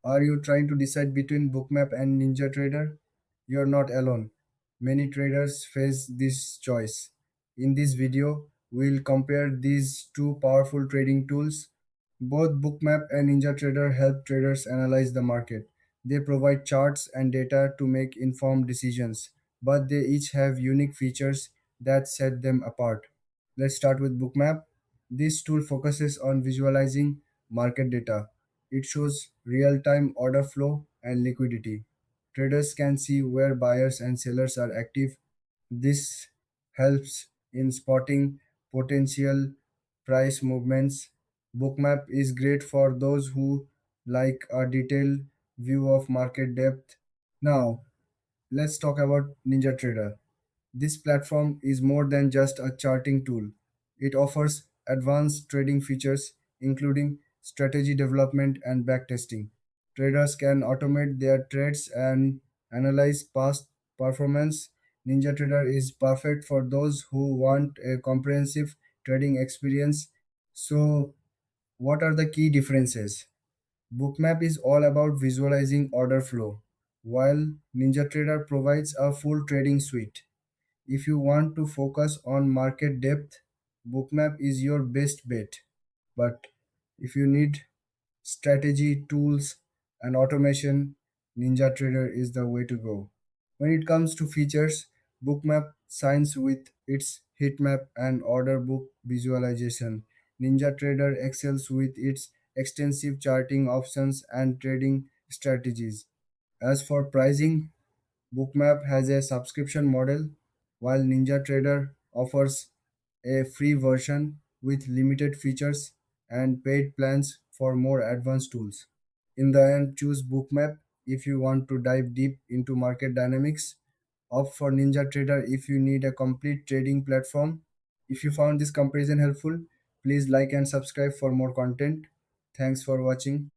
Are you trying to decide between Bookmap and NinjaTrader? You're not alone. Many traders face this choice. In this video, we'll compare these two powerful trading tools. Both Bookmap and NinjaTrader help traders analyze the market. They provide charts and data to make informed decisions, but they each have unique features that set them apart. Let's start with Bookmap. This tool focuses on visualizing market data. It shows real time order flow and liquidity. Traders can see where buyers and sellers are active. This helps in spotting potential price movements. Bookmap is great for those who like a detailed view of market depth. Now, let's talk about NinjaTrader. This platform is more than just a charting tool. It offers advanced trading features, including strategy development and backtesting. Traders can automate their trades and analyze past performance. NinjaTrader is perfect for those who want a comprehensive trading experience. So, what are the key differences? Bookmap is all about visualizing order flow, while NinjaTrader provides a full trading suite. If you want to focus on market depth, Bookmap is your best bet. But if you need strategy, tools, and automation, NinjaTrader is the way to go. When it comes to features, Bookmap shines with its heat map and order book visualization. NinjaTrader excels with its extensive charting options and trading strategies. As for pricing, Bookmap has a subscription model, while NinjaTrader offers a free version with limited features and paid plans for more advanced tools. In the end, choose Bookmap if you want to dive deep into market dynamics. Opt for NinjaTrader if you need a complete trading platform. If you found this comparison helpful, please like and subscribe for more content. Thanks for watching.